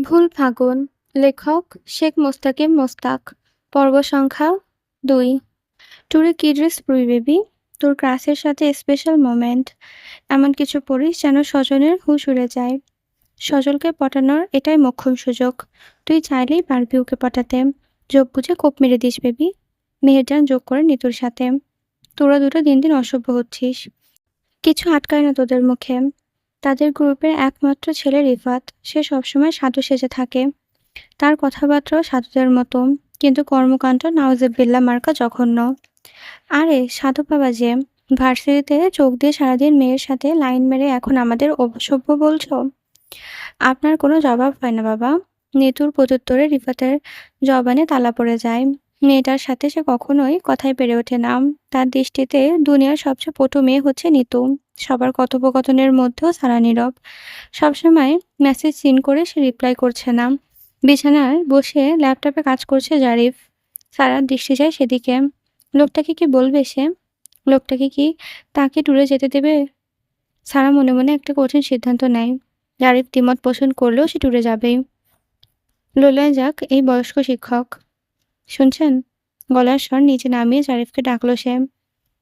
ভুল ফাগুন। লেখক শেখ মোস্তাকিম মোস্তাক। পর্ব সংখ্যা ২। ট্যুরে কি ড্রেস পরবি বেবি? তোর ক্লাসের সাথে স্পেশাল মোমেন্ট। এমন কিছু পড়িস যেন সজনের হুঁশ উড়ে যায়। সজলকে পটানোর এটাই মোক্ষম সুযোগ। তুই চাইলেই পারবি ওকে পটাতে। যোগ বুঝে কোপ মেরে দিস বেবি। মেহেরজান যোগ করে নিতুর সাথে। তোরা দুটো দিন দিন অসভ্য হচ্ছিস। কিছু আটকায় না তোদের মুখে। তাদের গ্রুপের একমাত্র ছেলে রিফাত, সে সবসময় সাধু সেজে থাকে। তার কথাবার্তাও সাধুদের মতো, কিন্তু কর্মকাণ্ড নাউজুবিল্লাহ মার্কা জঘন্য। আরে সাধু বাবা যে, ভার্সিটিতে চোখ দিয়ে সারাদিন মেয়ের সাথে লাইন মেরে এখন আমাদের অসভ্য বলছো? আপনার কোনো জবাব হয় না বাবা। নিতুর প্রত্যুত্তরে রিফাতের জবানে তালা পড়ে যায়। মেয়েটার সাথে সে কখনোই কথায় পেরে ওঠে না। তার দৃষ্টিতে দুনিয়ার সবচেয়ে পটু মেয়ে হচ্ছে নিতু। সবার কথোপকথনের মধ্যেও সারা নীরব। সবসময় মেসেজ সিন করে সে রিপ্লাই করছে না। বিছানায় বসে ল্যাপটপে কাজ করছে জারিফ। সারার দৃষ্টি যায় সেদিকে। লোকটাকে কি বলবে সে? লোকটাকে কি তাকে ট্যুরে যেতে দেবে? সারা মনে মনে একটা কঠিন সিদ্ধান্ত নেয়। জারিফ দ্বিমত পোষণ করলেও সে ট্যুরে যাবেই। লোলায় যাক এই বয়স্ক শিক্ষক। শুনছেন? গলার স্বর নিচে নামিয়ে জারিফকে ডাকলো সে।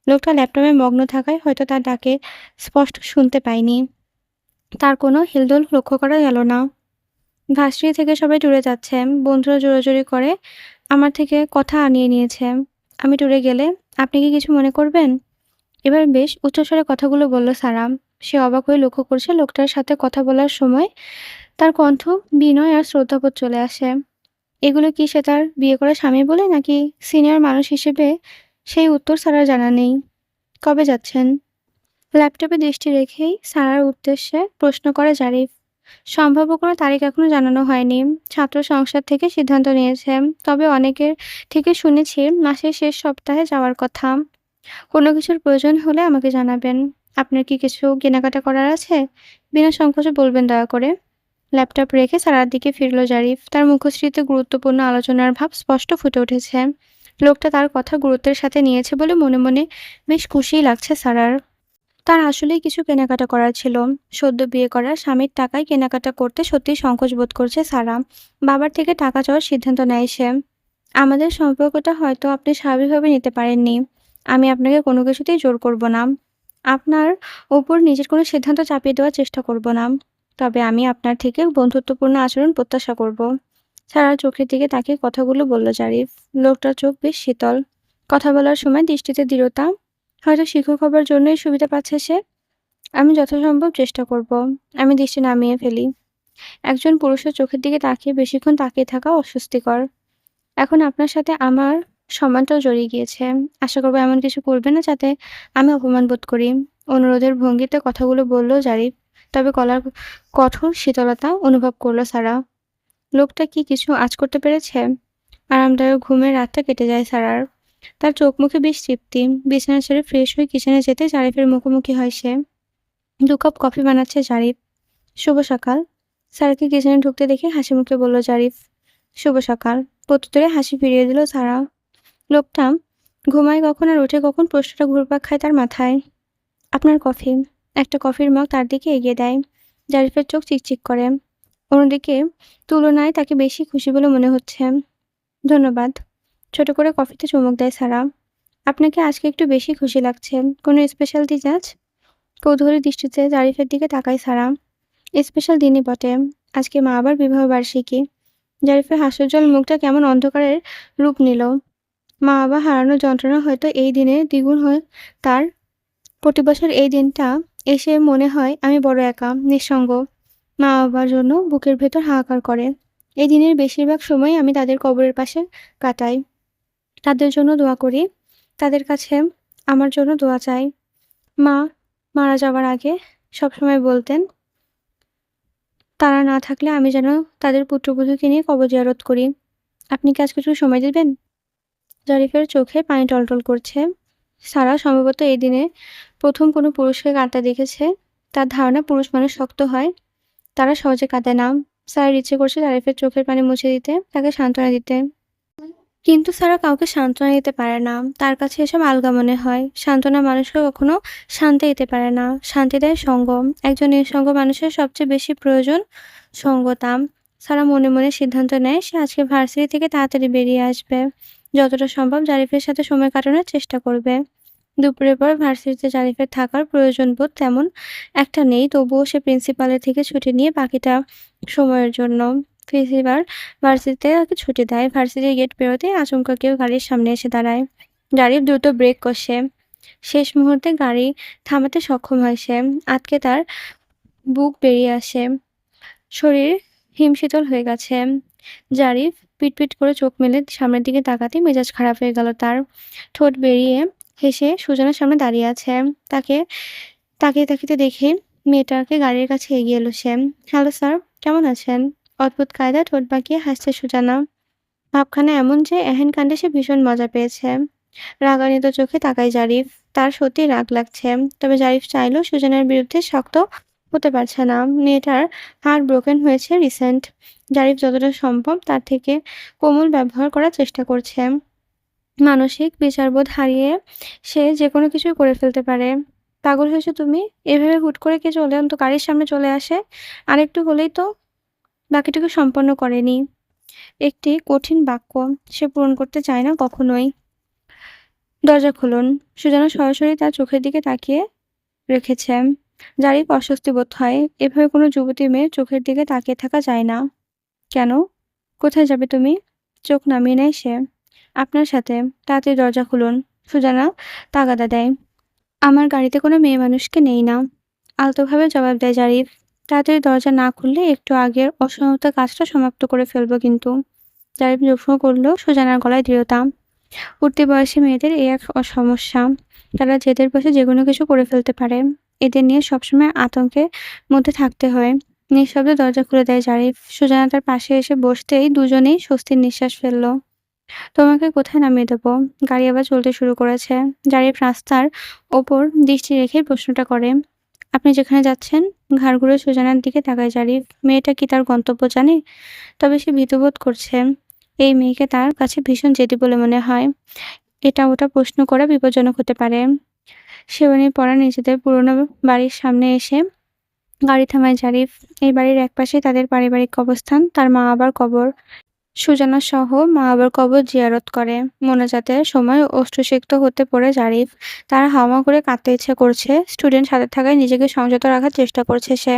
লোকটা ল্যাপটপে মগ্ন থাকায় হয়তো তার ডাকে স্পষ্ট শুনতে পায়নি। তার কোনো হিলদোল লক্ষ্য করা গেল না। ভার্সিটি থেকে সবাই ট্যুরে যাচ্ছে। বন্ধুরা জোরাজুরি করে আমার থেকে কথা আনিয়ে নিয়েছে। আমি ট্যুরে গেলে আপনি কি কিছু মনে করবেন? এবার বেশ উচ্চস্বরে কথাগুলো বলল সারা। সে অবাক হয়ে লক্ষ্য করছে লোকটার সাথে কথা বলার সময় তার কণ্ঠ বিনয় আর শ্রদ্ধাবোধ চলে আসে। এগুলো কি সে তার বিয়ে করা স্বামী বলে, নাকি সিনিয়র মানুষ হিসেবে? সেই উত্তর সারার জানা নেই। কবে যাচ্ছেন? ল্যাপটপে দৃষ্টি রেখেই সারার উদ্দেশ্যে প্রশ্ন করে জারিফ। সম্ভাব্য কোনো তারিখ এখনো জানানো হয়নি। ছাত্র সংসদ থেকে সিদ্ধান্ত নিয়েছে। তবে অনেকের থেকে শুনেছি মাসের শেষ সপ্তাহে যাওয়ার কথা। কোনো কিছুর প্রয়োজন হলে আমাকে জানাবেন। আপনার কি কিছু কেনাকাটা করার আছে? বিনা সংকোচে বলবেন দয়া করে। ল্যাপটপ রেখে সারার দিকে ফিরল জারিফ। তার মুখশ্রীতে গুরুত্বপূর্ণ আলোচনার ভাব স্পষ্ট ফুটে উঠেছে। লোকটা তার কথা গুরুত্বের সাথে নিয়েছে বলে মনে মনে বেশ খুশিই লাগছে সারার। তার আসলেই কিছু কেনাকাটা করার ছিল। সদ্য বিয়ে করা স্বামীর টাকায় কেনাকাটা করতে সত্যিই সংকোচ বোধ করছে সারা। বাবার থেকে টাকা চাওয়ার সিদ্ধান্ত নেয় সে। আমাদের সম্পর্কটা হয়তো আপনি স্বাভাবিকভাবে নিতে পারেননি। আমি আপনাকে কোনো কিছুতেই জোর করব না। আপনার ওপর নিজের কোনো সিদ্ধান্ত চাপিয়ে দেওয়ার চেষ্টা করব না। তবে আমি আপনার থেকে বন্ধুত্বপূর্ণ আচরণ প্রত্যাশা করব। সারার চোখের দিকে তাকিয়ে কথাগুলো বলল জারিফ। লোকটার চোখ বেশ শীতল। কথা বলার সময় দৃষ্টিতে দৃঢ়তা। হয়তো শিক্ষক হবার জন্যই সুবিধা পাচ্ছে সে। আমি যথাসম্ভব চেষ্টা করব। আমি দৃষ্টি নামিয়ে ফেলি। একজন পুরুষের চোখের দিকে তাকিয়ে বেশিক্ষণ তাকিয়ে থাকা অস্বস্তিকর। এখন আপনার সাথে আমার সম্মানটাও জড়িয়ে গিয়েছে। আশা করব এমন কিছু করবে না যাতে আমি অপমান বোধ করি। অনুরোধের ভঙ্গিতে কথাগুলো বলল জারিফ। তবে গলার কঠোর শীতলতা অনুভব করল সারা। লোকটা কি কিছু আঁচ করতে পেরেছে? আরামদায়ক ঘুমের রাতটা কেটে যায় সারার। তার চোখ মুখে বেশ তৃপ্তি। বিছানা ছেড়ে ফ্রেশ হয়ে কিচেনে যেতে জারিফের মুখোমুখি হয় সে। ২ কাপ কফি বানাচ্ছে জারিফ। শুভ সকাল। স্যারকে কিচেনে ঢুকতে দেখে হাসি মুখে বলল জারিফ। শুভ সকাল। প্রত্যুত্তরে হাসি ফিরিয়ে দিল সারা। লোকটা ঘুমায় কখন আর ওঠে কখন প্রশ্নটা ঘুরপাক খায় তার মাথায়। আপনার কফি। একটা কফির মগ তার দিকে এগিয়ে দেয়। জারিফের চোখ চিকচিক করে। অন্যদিকে তুলনায় তাকে বেশি খুশি বলে মনে হচ্ছে। ধন্যবাদ। ছোট করে কফিতে চুমুক দেয় সারা। আপনাকে আজকে একটু বেশি খুশি লাগছে। কোনো স্পেশাল দিন আজ? কৌতূহলী দৃষ্টিতে জারিফের দিকে তাকায় সারা। স্পেশাল দিনই বটে। আজকে মা বাবার বিবাহ বার্ষিকী। জারিফের হাস্যোজ্জ্বল মুখটা কেমন অন্ধকারের রূপ নিল। মা বাবা হারানোর যন্ত্রণা হয়তো এই দিনে দ্বিগুণ হয় তার। প্রতি বছর এই দিনটা এসে মনে হয় আমি বড় একা, নিঃসঙ্গ। মা বাবার জন্য বুকের ভেতর হাহাকার করে। এই দিনের বেশিরভাগ সময় আমি তাদের কবরের পাশে কাটাই। তাদের জন্য দোয়া করি। তাদের কাছে আমার জন্য দোয়া চাই। মা মারা যাওয়ার আগে সবসময় বলতেন, তারা না থাকলে আমি যেন তাদের পুত্রবধূকে নিয়ে কবর জিয়ারত করি। আপনি কি আজকে একটু সময় দেবেন? জারিফের চোখে পানি টলটল করছে। সারা সম্ভবত এই দিনে প্রথম কোনো পুরুষকে কাঁদতে দেখেছে। তার ধারণা পুরুষ মানুষ শক্ত হয়, তারা সহজে কাঁদে না। স্যারের ইচ্ছে করছে জারিফের চোখের পানি মুছে দিতে, তাকে সান্ত্বনা দিতে। কিন্তু সারা কাউকে সান্ত্বনা দিতে পারে না। তার কাছে এসব আলগা মনে হয়। সান্ত্বনা মানুষকে কখনো শান্তি দিতে পারে না। শান্তি দেয় সঙ্গ। একজন নিঃসঙ্গ মানুষের সবচেয়ে বেশি প্রয়োজন সঙ্গতা। সারা মনে মনে সিদ্ধান্ত নেয় সে আজকে ভার্সিটি থেকে তাড়াতাড়ি বেরিয়ে আসবে। যতটা সম্ভব জারিফের সাথে সময় কাটানোর চেষ্টা করবে। দুপুরের পর ভার্সিটিতে জারিফের থাকার প্রয়োজন বোধ তেমন একটা নেই, তবুও সে প্রিন্সিপালের থেকে ছুটি নিয়ে বাকিটা সময়ের জন্য প্রিন্সিপাল ভার্সিটিতে তাকে ছুটি দেয়। ভার্সিটির গেট পেরোতেই আচমকা কেউ গাড়ির সামনে এসে দাঁড়ায়। জারিফ দ্রুত ব্রেক কষে। শেষ মুহূর্তে গাড়ি থামাতে সক্ষম হয় সে। আটকে তার বুক বেরিয়ে আসে। শরীর হিমশীতল হয়ে গেছে। জারিফ পিটপিট করে চোখ মেলে সামনের দিকে তাকাতেই মেজাজ খারাপ হয়ে গেল তার। ঠোঁট বেরিয়ে হেসে সুজনের সামনে দাঁড়িয়ে আছে। তাকে তাকিয়ে তাকিয়ে দেখে মেয়েটাকে গাড়ির কাছে এগিয়ে এলো সে। হ্যালো স্যার, কেমন আছেন? অদ্ভুত কায়দায় ঠোঁট বাঁকিয়ে হাসছে সুজানা। ভাবখানা এমন যে এহেন কাণ্ডে সে ভীষণ মজা পেয়েছে। রাগান্বিত চোখে তাকায় জারিফ। তার সত্যিই রাগ লাগছে। তবে জারিফ চাইলেও সুজানার বিরুদ্ধে শক্ত হতে পারছে না। মেয়েটার হার্ট ব্রোকেন হয়েছে রিসেন্ট। জারিফ যতটা সম্ভব তার থেকে কোমল ব্যবহার করার চেষ্টা করছে। মানসিক বিচারবোধ হারিয়ে সে যেকোনো কিছুই করে ফেলতে পারে। পাগল হয়েছো তুমি? এভাবে হুট করে কে চলে অন্ত গাড়ির সামনে চলে আসে? আরেকটু হলেই তো বাকিটুকু সম্পন্ন করেনি। একটি কঠিন বাক্য সে পূরণ করতে চায় না কখনোই। দরজা খুলুন। সুজানা সরাসরি তার চোখের দিকে তাকিয়ে রেখেছে। জারিফ অস্বস্তি বোধ হয়। এভাবে কোনো যুবতী মেয়ের চোখের দিকে তাকিয়ে থাকা যায় না। কেন? কোথায় যাবে তুমি? চোখ নামিয়ে নেয় সে। আপনার সাথে। তাড়াতাড়ি দরজা খুলুন। সুজানা তাগাদা দেয়। আমার গাড়িতে কোনো মেয়ে মানুষকে নেই না। আলতোভাবে জবাব দেয় জারিফ। তাড়াতাড়ি দরজা না খুললে একটু আগের অসমাপ্ত কাজটা সমাপ্ত করে ফেলবো কিন্তু। জারিফ লক্ষ্য করল সুজানার গলায় দৃঢ়তা। উঠতি বয়সী মেয়েদের এই এক সমস্যা। তারা জেদের বসে যেকোনো কিছু করে ফেলতে পারে। এদের নিয়ে সবসময় আতঙ্কের মধ্যে থাকতে হয়। নিঃশব্দে দরজা খুলে দেয় জারিফ। সুজানা তার পাশে এসে বসতেই দুজনেই স্বস্তির নিঃশ্বাস ফেলল। তোমাকে কোথায় নামিয়ে দেবো? গাড়ি আবার চলতে শুরু করেছে। জারিফ রাস্তার ওপর দৃষ্টি রেখে প্রশ্নটা করে। আপনি যেখানে যাচ্ছেন? ঘাড় ঘুরে সুজানার দিকে তাকায় জারিফ। মেয়েটা কি তার গন্তব্য জানে? তবে সে ভীতবোধ করছে। এই মেয়েকে তার কাছে ভীষণ জেদি বলে মনে হয়। এটা ওটা প্রশ্ন করা বিপজ্জনক হতে পারে। শেওনি পরা নিজেদের পুরনো বাড়ির সামনে এসে গাড়ি থামায় জারিফ। এই বাড়ির একপাশে তাদের পারিবারিক কবরস্থান, তার মা বাবার কবর। সুজানা সহ মা বাবার কবর জিয়ারত করে। মোনাজাতের সময় অশ্রুসিক্ত হতে পড়ে জারিফ। তার হাওয়া করে কাঁদতে ইচ্ছে করছে। স্টুডেন্ট সাথে থাকায় নিজেকে সংযত রাখার চেষ্টা করছে সে।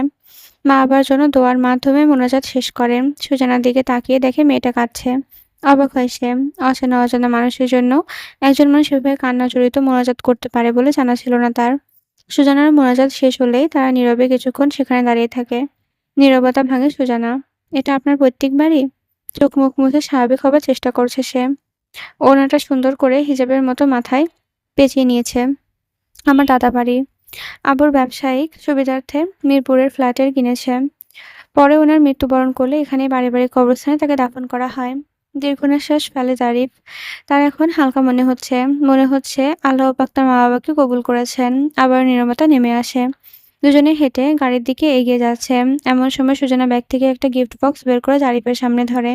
মা বাবার জন্য দোয়ার মাধ্যমে মোনাজাত শেষ করে। সুজানার দিকে তাকিয়ে দেখে মেয়েটা কাঁদছে। অবাক হয় সে। অচেনা অজানা মানুষের জন্য একজন মানুষ এভাবে কান্না জড়িত মোনাজাত করতে পারে বলে জানা ছিল না তার। সুজানার মোনাজাত শেষ হলেই তারা নীরবে কিছুক্ষণ সেখানে দাঁড়িয়ে থাকে। নীরবতা ভাঙে সুজানা। এটা আপনার পৈতৃক বাড়ি? চোখ মুখ মুছে স্বাভাবিক হবার চেষ্টা করছে সে। ওড়নাটা সুন্দর করে হিজাবের মতো মাথায় পেঁচিয়ে নিয়েছে। আমার দাদা বাড়ি। আবুর ব্যবসায়িক সুবিধার্থে মিরপুরের ফ্ল্যাটের কিনেছে। পরে ওনার মৃত্যুবরণ করলে এখানে পারিবারিক কবরস্থানে তাকে দাফন করা হয়। দীর্ঘ নিঃশ্বাস ফেলে জারিফ। তার এখন হালকা মনে হচ্ছে। মনে হচ্ছে আল্লাহ পাক তার মা বাবাকে কবুল করেছেন। আবার নীরবতা নেমে আসে। দুজনে হেঁটে গাড়ির দিকে এগিয়ে যাচ্ছে। এমন সময় সুজানা ব্যাগ থেকে একটা গিফট বক্স বের করে জারিফের সামনে ধরে।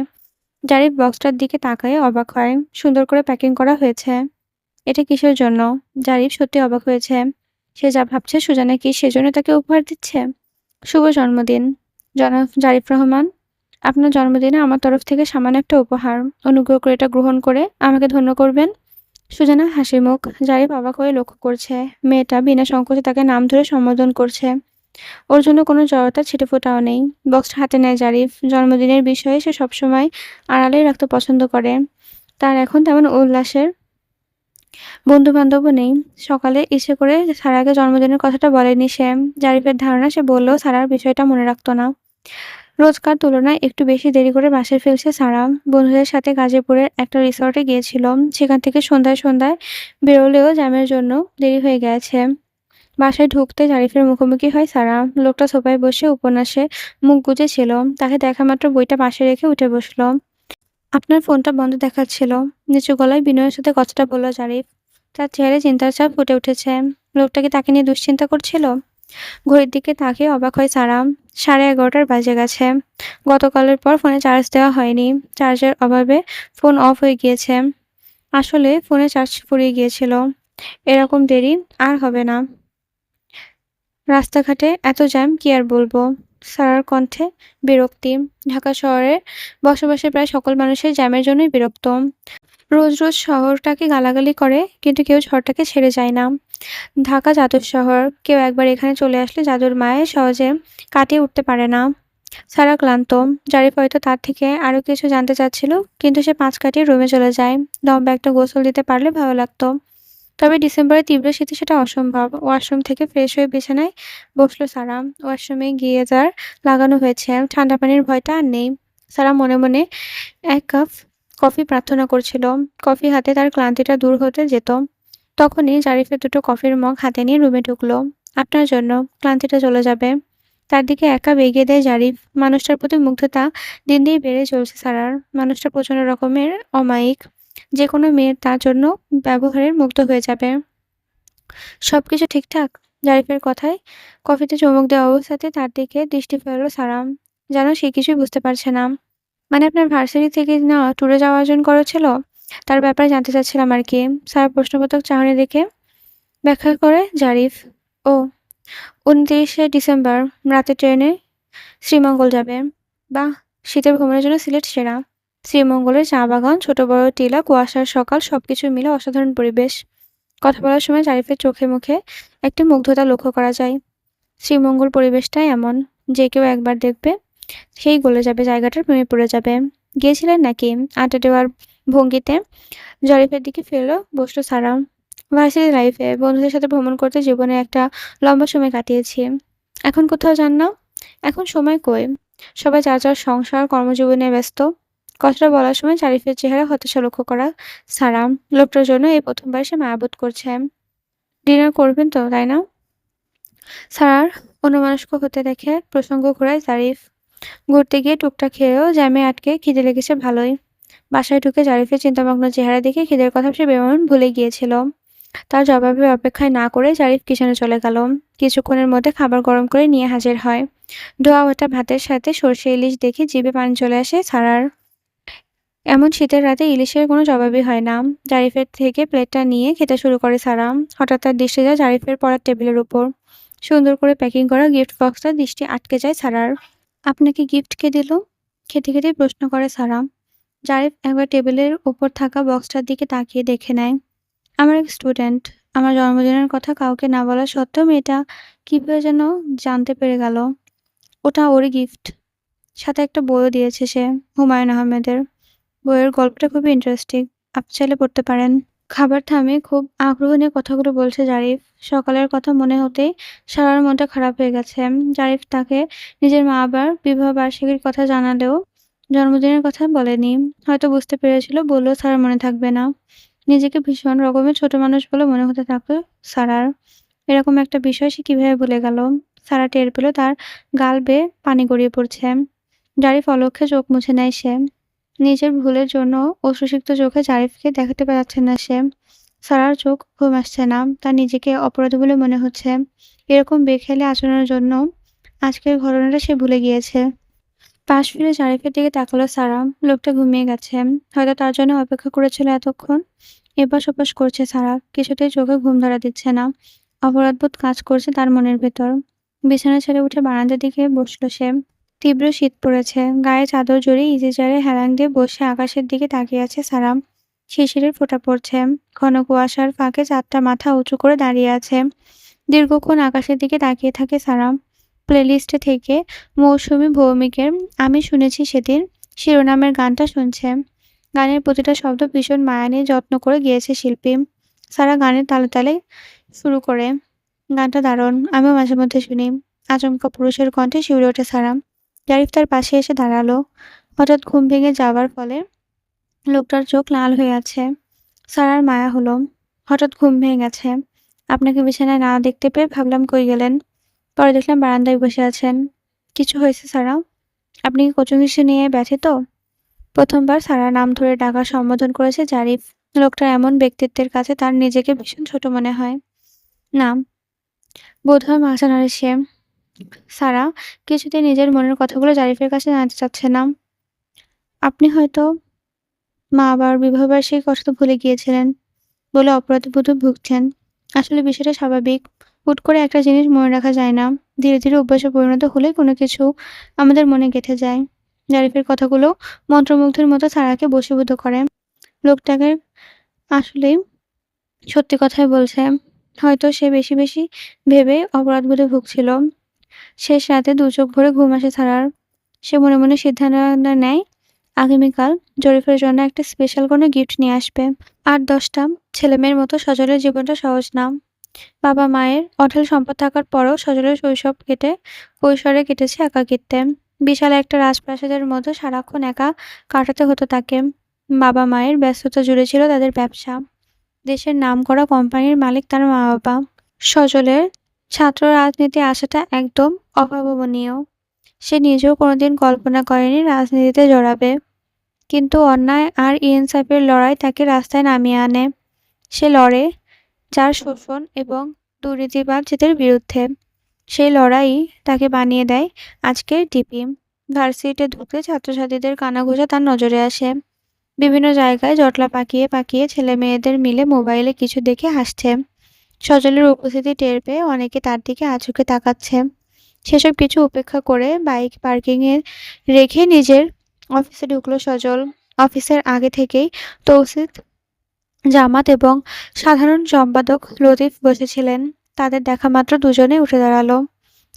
জারিফ বক্সটার দিকে তাকায়ে অবাক হয়। সুন্দর করে প্যাকিং করা হয়েছে। এটা কিসের জন্য? জারিফ সত্যি অবাক হয়েছে। সে যা ভাবছে সুজানা কি সেজন্য তাকে উপহার দিচ্ছে? শুভ জন্মদিন জনাব জারিফ রহমান। আপনার জন্মদিনে আমার তরফ থেকে সামান্য একটা উপহার। অনুগ্রহ করে এটা গ্রহণ করে আমাকে ধন্য করবেন। সুজানা হাসিমুখ। জারিফ অবাক হয়ে লক্ষ্য করছে। মেয়েটা বিনা সংকোচে তাকে নাম ধরে সম্বোধন করছে। ওর জন্য কোনো জড়তা ছিটেফোঁটাও নেই। বক্সটা হাতে নেয় জারিফ। জন্মদিনের বিষয়ে সে সবসময় আড়ালেই রাখতে পছন্দ করে। তার এখন তেমন উল্লাসের বন্ধু-বান্ধবও নেই। সকালে ইচ্ছে করে সারাকে জন্মদিনের কথাটা বলেনি সে। জারিফের ধারণা সে বললেও সারার বিষয়টা মনে রাখত না। রোজকার তুলনায় একটু বেশি দেরি করে বাসায় ফিরছে সারা। বন্ধুদের সাথে গাজীপুরের একটা রিসর্টে গিয়েছিল। সেখান থেকে সন্ধ্যায় সন্ধ্যায় বেরোলেও জ্যামের জন্য দেরি হয়ে গেছে। বাসায় ঢুকতে জারিফের মুখোমুখি হয় সারা। লোকটা সোফায় বসে উপন্যাসে মুখ গুজেছিল। তাকে দেখামাত্র বইটা পাশে রেখে উঠে বসল। আপনার ফোনটা বন্ধ দেখাচ্ছিল। নিচু গলায় বিনয়ের সাথে কথাটা বলল জারিফ। তার চেহারায় চিন্তার ছাপ ফুটে উঠেছে। লোকটা কি তাকে নিয়ে দুশ্চিন্তা করছিল? ঘড়ির দিকে তাকিয়ে অবাক হয় সারা। 11:30 বাজে গেছে। গতকালের পর ফোনে চার্জ দেওয়া হয়নি। চার্জের অভাবে ফোন অফ হয়ে গিয়েছে। আসলে ফোনে চার্জ ফুরিয়ে গিয়েছিল। এরকম দেরি আর হবে না। রাস্তাঘাটে এত জ্যাম কি আর বলবো। সারার কণ্ঠে বিরক্তি। ঢাকা শহরে বসবাসে প্রায় সকল মানুষই জ্যামের জন্যই বিরক্ত। রোজ, রোজ শহরটাকে গালাগালি করে কিন্তু কেউ ঝড়টাকে ছেড়ে যায় না। ঢাকা জাদুর শহর। কেউ একবার এখানে চলে আসলে জাদুর মায়ায় সহজে কাটিয়ে উঠতে পারে না। সারা ক্লান্ত। জারিফ হয়তো তার থেকে আরো কিছু জানতে চাচ্ছিল, কিন্তু সে পাঁচ কাটিয়ে রুমে চলে যায়। লম্বা একটা গোসল দিতে পারলে ভালো লাগতো। তবে ডিসেম্বরের তীব্র শীতে সেটা অসম্ভব। ওয়াশরুম থেকে ফ্রেশ হয়ে বিছানায় বসল সারা। ওয়াশরুমে গিজার লাগানো হয়েছে। ঠান্ডা পানির ভয়টা আর নেই। সারা মনে মনে ১ কাপ কফি প্রার্থনা করছিল। কফি হাতে তার ক্লান্তিটা দূর হতে যেত। তখনই জারিফের দুটো কফির মগ হাতে নিয়ে রুমে ঢুকলো। আপনার জন্য, ক্লান্তিটা চলে যাবে। তার দিকে এক কাপ এগিয়ে দেয় জারিফ। মানুষটার প্রতি মুগ্ধতা দিন দিন বেড়ে চলছে সারার। মানুষটা প্রচন্ড রকমের অমায়িক। যেকোনো মেয়ে তার জন্য ব্যবহারের মুগ্ধ হয়ে যাবে। সবকিছু ঠিকঠাক? জারিফের কথায় কফিতে চুমুক দেওয়া অবস্থাতে তার দিকে দৃষ্টি ফেলল সারা। যেন সে কিছুই বুঝতে পারছে না। মানে আপনার ভার্সিটি থেকে না ট্যুরে যাওয়ার আয়োজন করা ছিল? তার ব্যাপারে জানতে চাচ্ছিলাম আরকি। সারা প্রশ্নবোধক চাহনি দেখে ব্যাখ্যা করে জারিফ। ও ২৯শে ডিসেম্বর রাতে ট্রেনে শ্রীমঙ্গল যাবে। বাহ! শীতের ভ্রমণের জন্য সিলেট সেরা। শ্রীমঙ্গলের চা বাগান, ছোট বড় টিলা, কুয়াশার সকাল সবকিছু মিলে অসাধারণ পরিবেশ। কথা বলার সময় জারিফের চোখে মুখে একটি মুগ্ধতা লক্ষ্য করা যায়। শ্রীমঙ্গল পরিবেশটাই এমন, যে কেউ একবার দেখবে সেই গলে যাবে, জায়গাটার প্রেমে পড়ে যাবে। গিয়েছিলেন নাকি? আড্ডা দেওয়ার ভঙ্গিতে জারিফের দিকে ফিরল বসল সারা। ভার্সিটি লাইফে বন্ধুদের সাথে ভ্রমণ করতে জীবনে একটা লম্বা সময় কাটিয়েছি। এখন কোথাও যান না? এখন সময় কই? সবাই যার যার সংসার, কর্মজীবনে ব্যস্ত। কথাটা বলার সময় জারিফের চেহারা হতাশা লক্ষ্য করা সারা। লোকটার জন্য এই প্রথমবার সে মায়াবোধ করছে। ডিনার করবেন তো, তাই না? সারার অন্যমনস্ক হতে দেখে প্রসঙ্গ ঘোরায় জারিফ। ঘুরতে গিয়ে টুকটাক খেয়েও জ্যামে আটকে খিদে লেগেছে ভালোই। বাসায় ঢুকে জারিফের চিন্তামগ্ন চেহারা দেখে খিদের কথা সে বেমালুম ভুলে গিয়েছিল। তার জবাবের অপেক্ষায় না করে জারিফ কিচেনে চলে গেল। কিছুক্ষণের মধ্যে খাবার গরম করে নিয়ে হাজির হয়। ধোয়া ওঠা ভাতের সাথে সরষে ইলিশ দেখে জিভে পানি চলে আসে সারার। এমন শীতের রাতে ইলিশের কোনো জবাবই হয় না। জারিফের থেকে প্লেটটা নিয়ে খেতে শুরু করে সারা। হঠাৎ তার দৃষ্টি যায় জারিফের পড়ার টেবিলের উপর। সুন্দর করে প্যাকিং করা গিফট বক্সটা দৃষ্টি আটকে যায় সারার। আপনাকে গিফট কে দিল? খেতে খেতেই প্রশ্ন করে সারা। জারিফ একবার টেবিলের ওপর থাকা বক্সটার দিকে তাকিয়ে দেখে নেয়। আমার এক স্টুডেন্ট। আমার জন্মদিনের কথা কাউকে না বলা সত্ত্বেও মেয়েটা কিভাবে যেন জানতে পেরে গেল। ওটা ওরই গিফট। সাথে একটা বইও দিয়েছে সে, হুমায়ূন আহমেদের। বইয়ের গল্পটা খুবই ইন্টারেস্টিং। আপনি চাইলে পড়তে পারেন। খাবার থামিয়ে খুব আগ্রহ নিয়ে কথাগুলো বলছে জারিফ। সকালের কথা মনে হতেই সারার মনটা খারাপ হয়ে গেছে। জারিফ তাকে নিজের মা-বাবার বিবাহ বার্ষিকীর কথা জানালেও জন্মদিনের কথা বলেনি। হয়তো বুঝতে পেরেছিল বললেও সারার মনে থাকবে না। নিজেকে ভীষণ রকমের ছোট মানুষ বলে মনে হতে থাকলো সারার। এরকম একটা বিষয় সে কিভাবে ভুলে গেল? সারা টের পেল তার গাল বেয়ে পানি গড়িয়ে পড়ছে। জারিফ অলক্ষ্যে চোখ মুছে নেয় সে। নিজের ভুলের জন্য অশ্রুসিক্ত চোখে জারিফকে দেখাতে পারছে না সে। সারার চোখ ঘুম আসছে না। তার নিজেকে অপরাধী বলে মনে হচ্ছে। এরকম বেখেয়ালি আচরণের জন্য আজকের ঘটনাটা সে ভুলে গিয়েছে। পাশ ফিরে জারিফের দিকে তাকালো সারা। লোকটা ঘুমিয়ে গেছে। হয়তো তার জন্য অপেক্ষা করেছিল এতক্ষণ। এপাশ-ওপাশ করছে সারা। কিছুতেই চোখে ঘুম ধরা দিচ্ছে না। অপরাধবোধ কাজ করছে তার মনের ভেতর। বিছানা ছেড়ে উঠে বারান্দার দিকে বসল সে। তীব্র শীত পড়েছে। গায়ে চাদর জড়িয়ে ইজি চেয়ারে হেলান দিয়ে বসে আকাশের দিকে তাকিয়ে আছে সারা। শিশিরের ফোঁটা পড়ছে। ঘন কুয়াশার ফাঁকে চাঁদটা মাথা উঁচু করে দাঁড়িয়ে আছে। দীর্ঘক্ষণ আকাশের দিকে তাকিয়ে থাকে সারা। প্লেলিস্টে থেকে মৌসুমী ভৌমিকের আমি শুনেছি সেদিন শিরোনামের গানটা শুনছে। গানের প্রতিটা শব্দ ভীষণ মায়া নিয়ে যত্ন করে গেয়েছে শিল্পী। সারা গানের তালে তালে শুরু করে। গানটা দারুণ, আমিও মাঝে মধ্যে শুনি। আচমকা পুরুষের কণ্ঠে শিউরে ওঠে সারা। জারিফ তার পাশে এসে দাঁড়ালো। হঠাৎ ঘুম ভেঙে যাওয়ার ফলে লোকটার চোখ লাল হয়ে আছে। সারার মায়া হলো। হঠাৎ ঘুম ভেঙে গেছে। আপনাকে বিছানায় না দেখতে পেয়ে ভাবলাম কই গেলেন। পরে দেখলাম বারান্দায় বসে আছেন। কিছু হয়েছে সারা? আপনি কি কোচিং ইস্যু নিয়ে ব্যথিত? প্রথমবার সারার নাম ধরে ডাকার সম্বোধন করেছে জারিফ। লোকটার এমন ব্যক্তিত্বের কাছে তার নিজেকে ভীষণ ছোট মনে হয়। না, বোধহয় মাথা নাড়ে সে। সারা কিছুতেই নিজের মনের কথাগুলো জারিফের কাছে জানাতে চাচ্ছে না। আপনি হয়তো মা-বাবার বিবাহবার্ষিকীর কথা তো ভুলে গিয়েছিলেন বলে অপরাধবোধে ভুগছেন। আসলে বিষয়টা স্বাভাবিক। হুট করে একটা জিনিস মনে রাখা যায় না। ধীরে, ধীরে অভ্যাসে পরিণত হলে কোনো কিছু আমাদের মনে গেঁথে যায়। জারিফের কথাগুলো মন্ত্রমুগ্ধের মতো সারাকে বশীভূত করে। লোকটাকে আসলেই সত্যি কথাই বলছে। হয়তো সে বেশি, বেশি ভেবে অপরাধবোধে ভুগছিল। শেষ রাতে ২ চোখ ভরে ঘুম আসে সারার। সে মনে, মনে সিদ্ধান্ত নেয় আগামীকাল জরিফের জন্য একটা স্পেশাল কোনো গিফট নিয়ে আসবে। ৮-১০ টা ছেলেমেয়ের মতো সজলের জীবনটা সহজ না। বাবা-মায়ের অঢেল সম্পদ থাকার পরেও সজলের কৈশোরে কেটেছে একাকিত্বে। বিশাল একটা রাজপ্রাসাদের মতো সারাক্ষণ একা কাটাতে হতো তাকে। বাবা-মায়ের ব্যস্ততা জুড়ে ছিল তাদের ব্যবসা। দেশের নামকরা কোম্পানির মালিক তার মা-বাবা। সজলের ছাত্র রাজনীতি আসাটা একদম অভাবনীয়। সে নিজেও কোনোদিন কল্পনা করেনি রাজনীতিতে জড়াবে। কিন্তু অন্যায় আর ইনসাফের লড়াই তাকে রাস্তায় নামিয়ে আনে। সে লড়ে যার শোষণ এবং দুর্নীতিবাজদের বিরুদ্ধে। সেই লড়াই তাকে বানিয়ে দেয় আজকের ডিপি। ভার্সিটিতে ঢুকতে ছাত্রছাত্রীদের কানাঘুষা তার নজরে আসে। বিভিন্ন জায়গায় জটলা পাকিয়ে, পাকিয়ে ছেলেমেয়েদের মিলে মোবাইলে কিছু দেখে হাসছে। সজলের উপস্থিতি টের পেয়ে অনেকে তার দিকে আঁচুকে তাকাচ্ছে। সেসব কিছু উপেক্ষা করে বাইক পার্কিংয়ে রেখে নিজের অফিসে ঢুকল সজল। অফিসের আগে থেকেই তৌসিফ, জামাত এবং সাধারণ সম্পাদক লতিফ বসেছিলেন। তাদের দেখা মাত্র দুজনেই উঠে দাঁড়ালো।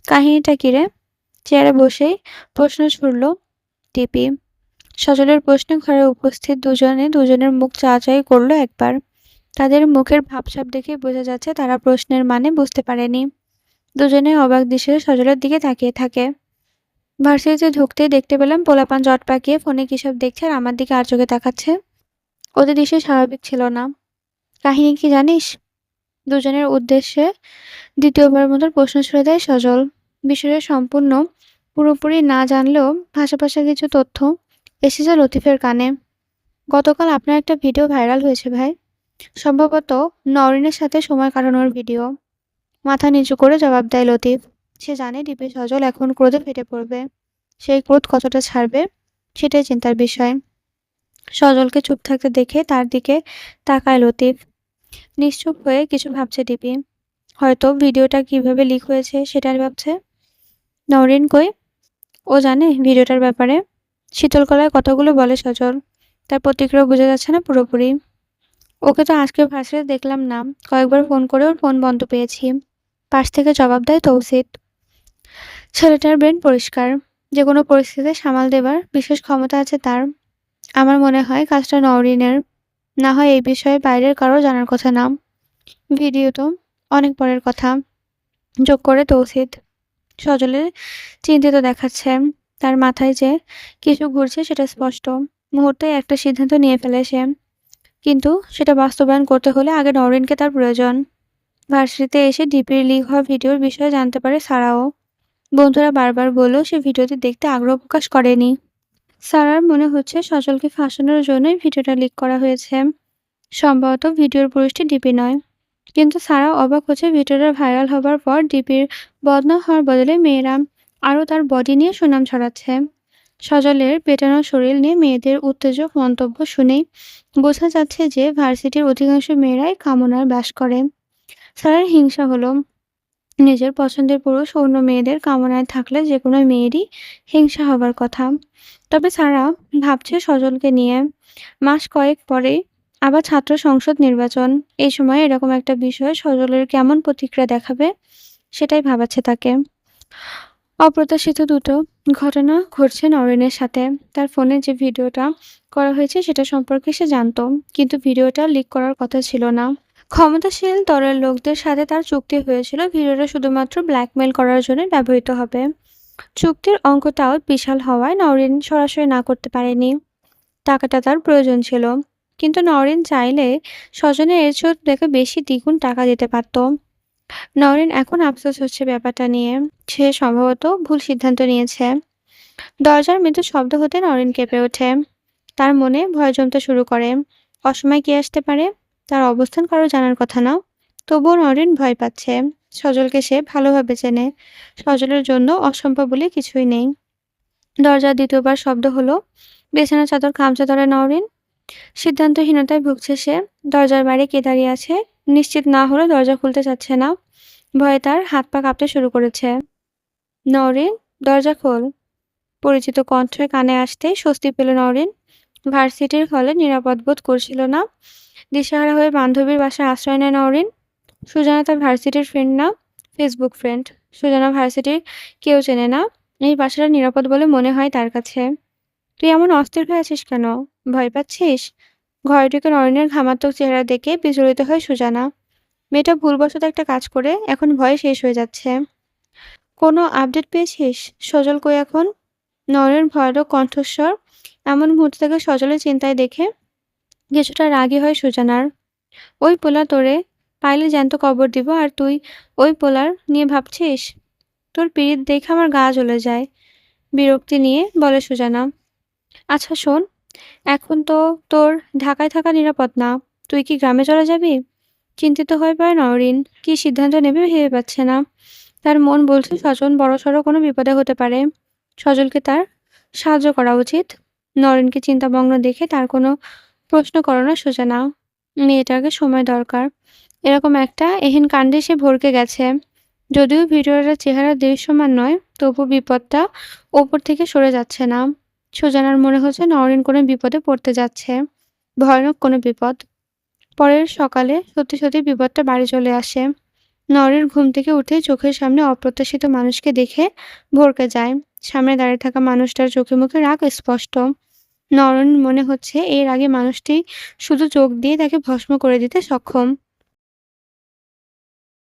কাহিনীটা কি রে? চেয়ারে বসেই প্রশ্ন ছুড়ল টিপি। সজলের প্রশ্নে ঘরে উপস্থিত দুজনের মুখ চাওয়াচাওয়ি করল একবার। তাদের মুখের ভাবসাব দেখেই বোঝা যাচ্ছে তারা প্রশ্নের মানে বুঝতে পারেনি। দুজনেই অবাক দৃষ্টিতে সজলের দিকে তাকিয়ে থাকে। ভার্সিটিতে ঢুকতেই দেখতে পেলাম পোলাপান জট পাকিয়ে ফোনে কিসব দেখছে আর আমার দিকে আর চোখে তাকাচ্ছে। ওদের দৃশ্য স্বাভাবিক ছিল না। কাহিনী কি জানিস? দুজনের উদ্দেশ্যে দ্বিতীয়বার মতো প্রশ্ন ছুড়ে দেয় সজল। বিষয়টা পুরোপুরি না জানলেও ভাসা ভাসা কিছু তথ্য এসেছে লতিফের কানে। গতকাল আপনার একটা ভিডিও ভাইরাল হয়েছে ভাই। সম্ভবত নওরিনের সাথে সময় কাটানোর ভিডিও। মাথা নিচু করে জবাব দেয় লতিফ। সে জানে ডিপি সজল এখন ক্রোধে ফেটে পড়বে। সেই ক্রোধ কতটা ছাড়বে সেটাই চিন্তার বিষয়। সজলকে চুপ থাকতে দেখে তার দিকে তাকায় লতিফ। নিশ্চুপ হয়ে কিছু ভাবছে ডিপি। হয়তো ভিডিওটা কিভাবে লিক হয়েছে সেটা ভাবছে। নওরিন কই? ও জানে ভিডিওটার ব্যাপারে? শীতল গলায় কথাগুলো বলে সজল। তার প্রতিক্রিয়া বোঝা যাচ্ছে না পুরোপুরি। ওকে তো আজকে ভার্সিটিতে দেখলাম না। কয়েকবার ফোন করে ওর ফোন বন্ধ পেয়েছি। পাশ থেকে জবাব দেয় তৌসিফ। ছেলেটার ব্রেন পরিষ্কার। যেকোনো পরিস্থিতি সামাল দেবার বিশেষ ক্ষমতা আছে তার। আমার মনে হয় কাজটা নওরিনের। না হয় এই বিষয়ে বাইরের কারো জানার কথা না। ভিডিও তো অনেক পরের কথা, যোগ করে তৌসিফ। সজলের চিন্তিত দেখাচ্ছে। তার মাথায় যে কিছু ঘুরছে সেটা স্পষ্ট। মুহূর্তেই একটা সিদ্ধান্ত নিয়ে ফেলে সে। কিন্তু সেটা বাস্তবায়ন করতে হলে আগে নওরিনকে তার প্রয়োজন। ভার্সিটিতে এসে ডিপির লিক হওয়া ভিডিওর বিষয়ে জানতে পারে সারাও। বন্ধুরা বারবার বললেও সে ভিডিওটি দেখতে আগ্রহ প্রকাশ করেনি। সারার মনে হচ্ছে সজলকে ফাঁসানোর জন্যই ভিডিওটা লিক করা হয়েছে। সম্ভবত ভিডিওর পুরুষটি ডিপি নয়। কিন্তু সারা অবাক হচ্ছে ভিডিওটা ভাইরাল হবার পর ডিপির বদনাম হওয়ার বদলে মেয়েরা আরও তার বডি নিয়ে সুনাম ছড়াচ্ছে। সজলের পেটানো শরীর নিয়ে মেয়েদের উত্তেজক মন্তব্য শুনেই বোঝা যাচ্ছে যে ভার্সিটির অধিকাংশ মেয়েরাই কামনায় বাস করে। সারার হিংসা হলো। নিজের পছন্দের পুরুষ অন্য মেয়েদের কামনায় থাকলে যেকোনো মেয়েরই হিংসা হবার কথা। তবে সারা ভাবছে সজলকে নিয়ে। মাস কয়েক পরে আবার ছাত্র সংসদ নির্বাচন। এই সময় এরকম একটা বিষয়ে সজলের কেমন প্রতিক্রিয়া দেখাবে সেটাই ভাবাচ্ছে তাকে। অপ্রত্যাশিত দুটো ঘটনা ঘটছে নওরিনের সাথে। তার ফোনে যে ভিডিওটা করা হয়েছে সেটা সম্পর্কে সে জানতো, কিন্তু ভিডিওটা লিক করার কথা ছিল না। ক্ষমতাশীল দলের লোকদের সাথে তার চুক্তি হয়েছিল ভিডিওটা শুধুমাত্র ব্ল্যাকমেইল করার জন্য ব্যবহৃত হবে। চুক্তির অঙ্কটাও বিশাল হওয়ায় নওরিন সরাসরি না করতে পারেনি। টাকাটা তার প্রয়োজন ছিল। কিন্তু নওরিন চাইলে স্বজনের এর থেকে বেশি দ্বিগুণ টাকা দিতে পারত। নওরিন এখন আফসোস হচ্ছে ব্যাপারটা নিয়ে। সে সম্ভবত ভুল সিদ্ধান্ত নিয়েছে। দরজার মৃদু শব্দ হতে নওরিন কেঁপে ওঠে। তার মনে ভয় জমতে শুরু করে। অসময়ে কে আসতে পারে? তার অবস্থান কারো জানার কথা না। তবুও নওরিন ভয় পাচ্ছে। সজলকে সে ভালোভাবে চেনে। সজলের জন্য অসম্ভব বলে কিছুই নেই। দরজার দ্বিতীয়বার শব্দ হলো। বিছানার চাদর খামচে ধরে নওরিন। সিদ্ধান্তহীনতায় ভুগছে সে। দরজার বাইরে কে দাঁড়িয়ে আছে নিশ্চিত না হলে দরজা খুলতে চাচ্ছে না। ভয়ে তার হাত পা কাঁপতে শুরু করেছে। নওরিন, দরজা খোল। পরিচিত কণ্ঠের কানে আসতেই স্বস্তি পেল নওরিন। ভার্সিটির হলে নিরাপদ বোধ করছিল না। দিশেহারা হয়ে বান্ধবীর বাসায় আশ্রয় নেয় নওরিন। সুজানা তার ভার্সিটির ফ্রেন্ড না, ফেসবুক ফ্রেন্ড। সুজানা ভার্সিটির কেউ চেনে না। এই বাসাটা নিরাপদ বলে মনে হয় তার কাছে। তুই এমন অস্থির হয়ে আছিস কেন? ভয় পাচ্ছিস? ঘরে ঢুকে নরেনের ঘামাত্মক চেহারা দেখে বিচলিত হয় সুজানা। মেয়েটা ভুলবশত একটা কাজ করে এখন ভয়ে শেষ হয়ে যাচ্ছে। কোনো আপডেট পেয়েছিস? সজল কই এখন? নরেনের ভয়ানক কণ্ঠস্বর এমন মুহূর্তে তাকে সজলের চিন্তায় দেখে কিছুটা রাগী হয় সুজানার। ওই পোলা তোরে পাইলে জ্যান্ত কবর দিব, আর তুই ওই পোলার নিয়ে ভাবছিস? তোর পীড়িত দেখে আমার গা জ্বলে যায়। বিরক্তি নিয়ে বলে সুজানা। আচ্ছা শোন, এখন তো তোর ঢাকায় থাকা নিরাপদ না। তুই কি গ্রামে চলে যাবি? চিন্তিত হয়ে পড়ে নওরিন। কি সিদ্ধান্ত নেবে ভেবে পাচ্ছে না। তার মন বলছে সজল বড়সড় কোনো বিপদে হতে পারে। সজলকে তার সাহায্য করা উচিত। নরেনকে চিন্তামগ্ন দেখে তার কোনো প্রশ্ন করে না সুজানা। মেয়েটাকে সময় দরকার। এরকম একটা এহেন কাণ্ডে সে ভড়কে গেছে। যদিও ভিডিওটার চেহারা দৃশ্যমান নয়, তবু বিপদটা ওপর থেকে সরে যাচ্ছে না। সুজানার মনে হচ্ছে নরেন কোনো বিপদে পড়তে যাচ্ছে। ভয়ানক কোনো বিপদ। পরের সকালে সত্যি সত্যি বিপদটা বাড়ি চলে আসে। নরেন ঘুম থেকে উঠে চোখের সামনে অপ্রত্যাশিত মানুষকে দেখে ভড়কে যায়। সামনে দাঁড়িয়ে থাকা মানুষটার চোখে মুখে রাগ স্পষ্ট। নরেন মনে হচ্ছে এর আগে মানুষটি শুধু চোখ দিয়ে তাকে ভস্ম করে দিতে সক্ষম।